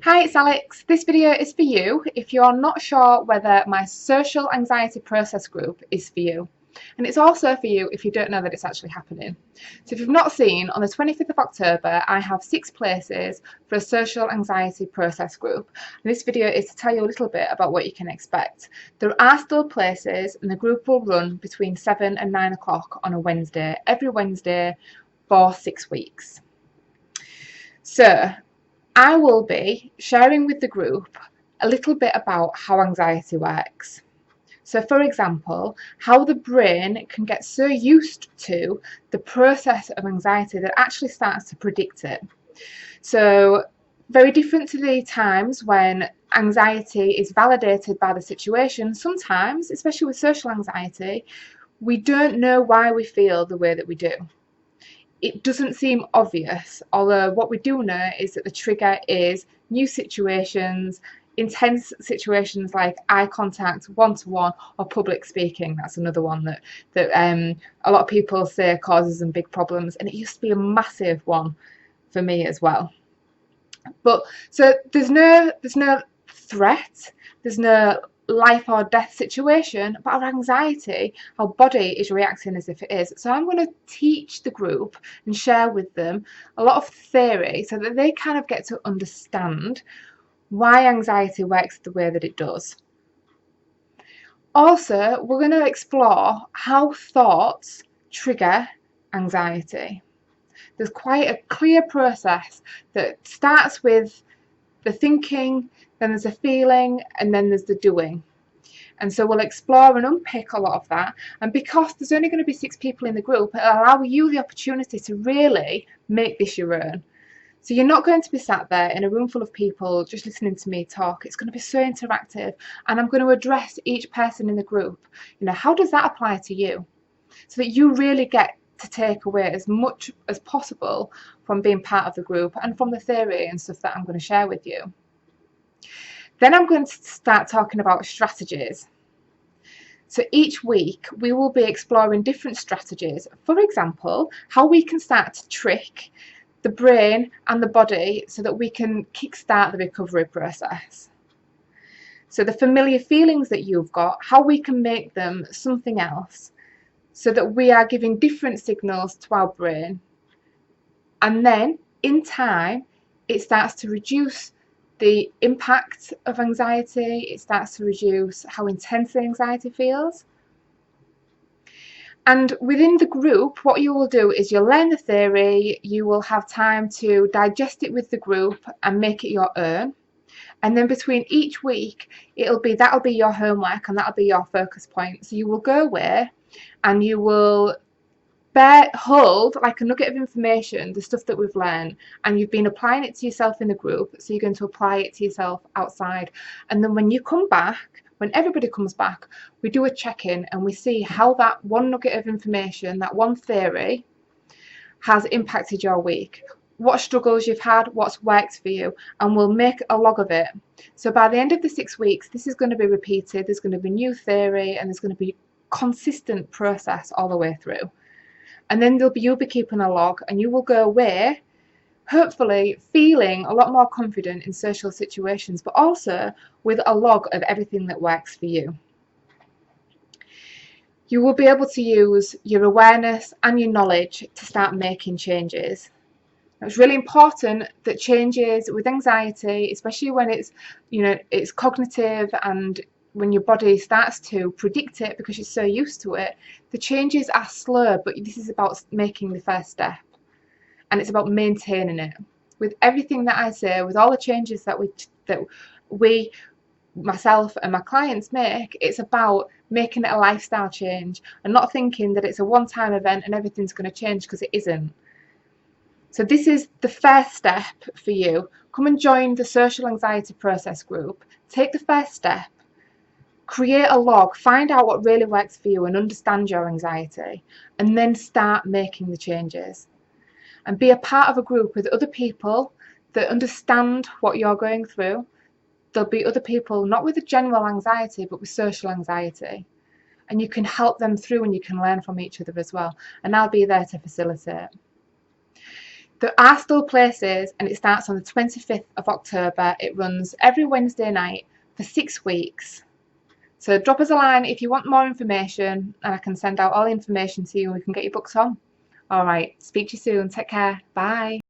Hi, it's Alex. This video is for you if you're not sure whether my social anxiety process group is for you. And it's also for you if you don't know that it's actually happening. So if you've not seen, on the 25th of October, I have 6 places for a social anxiety process group. And this video is to tell you a little bit about what you can expect. There are still places and the group will run between 7 and 9 o'clock on a Wednesday, every Wednesday for 6 weeks. So I will be sharing with the group a little bit about how anxiety works. So, for example, how the brain can get so used to the process of anxiety that it actually starts to predict it. So, very different to the times when anxiety is validated by the situation, sometimes, especially with social anxiety, we don't know why we feel the way that we do. It doesn't seem obvious, although what we do know is that the trigger is new situations, intense situations like eye contact, one-to-one, or public speaking. That's another one that a lot of people say causes them big problems, and it used to be a massive one for me as well. But so there's no threat, there's no life or death situation, but our anxiety, our body is reacting as if it is. So I'm going to teach the group and share with them a lot of theory so that they kind of get to understand why anxiety works the way that it does. Also, we're going to explore how thoughts trigger anxiety. There's quite a clear process that starts with the thinking, then there's a feeling, and then there's the doing. And so we'll explore and unpick a lot of that. And because there's only going to be 6 people in the group, it'll allow you the opportunity to really make this your own. So you're not going to be sat there in a room full of people just listening to me talk. It's going to be so interactive, and I'm going to address each person in the group. How does that apply to you? So that you really get to take away as much as possible from being part of the group and from the theory and stuff that I'm going to share with you. Then I'm going to start talking about strategies. So each week we will be exploring different strategies. For example, how we can start to trick the brain and the body so that we can kickstart the recovery process. So the familiar feelings that you've got, how we can make them something else, so that we are giving different signals to our brain. And then, in time, it starts to reduce the impact of anxiety, it starts to reduce how intense the anxiety feels. And within the group, what you will do is you'll learn the theory, you will have time to digest it with the group and make it your own. And then between each week, that'll be your homework and that'll be your focus point. So you will go away and you will hold like a nugget of information, the stuff that we've learned, and you've been applying it to yourself in the group, so you're going to apply it to yourself outside. And then when you come back, when everybody comes back, we do a check-in and we see how that one nugget of information, that one theory, has impacted your week. What struggles you've had, what's worked for you, and we'll make a log of it. So by the end of the 6 weeks, this is going to be repeated, there's going to be new theory, and there's going to be consistent process all the way through. And then you'll be keeping a log, and you will go away hopefully feeling a lot more confident in social situations, but also with a log of everything that works for you. You will be able to use your awareness and your knowledge to start making changes. It's really important that changes with anxiety, especially when it's cognitive and when your body starts to predict it because you're so used to it, the changes are slow, but this is about making the first step, and it's about maintaining it. With everything that I say, with all the changes that we myself and my clients make, it's about making it a lifestyle change and not thinking that it's a one-time event and everything's going to change, because it isn't. So this is the first step for you. Come and join the social anxiety process group. Take the first step. Create a log, find out what really works for you and understand your anxiety, and then start making the changes. And be a part of a group with other people that understand what you're going through. There'll be other people, not with a general anxiety, but with social anxiety. And you can help them through and you can learn from each other as well. And I'll be there to facilitate. There are still places, and it starts on the 25th of October. It runs every Wednesday night for 6 weeks. So drop us a line if you want more information, and I can send out all the information to you and we can get your books on. All right, speak to you soon. Take care. Bye.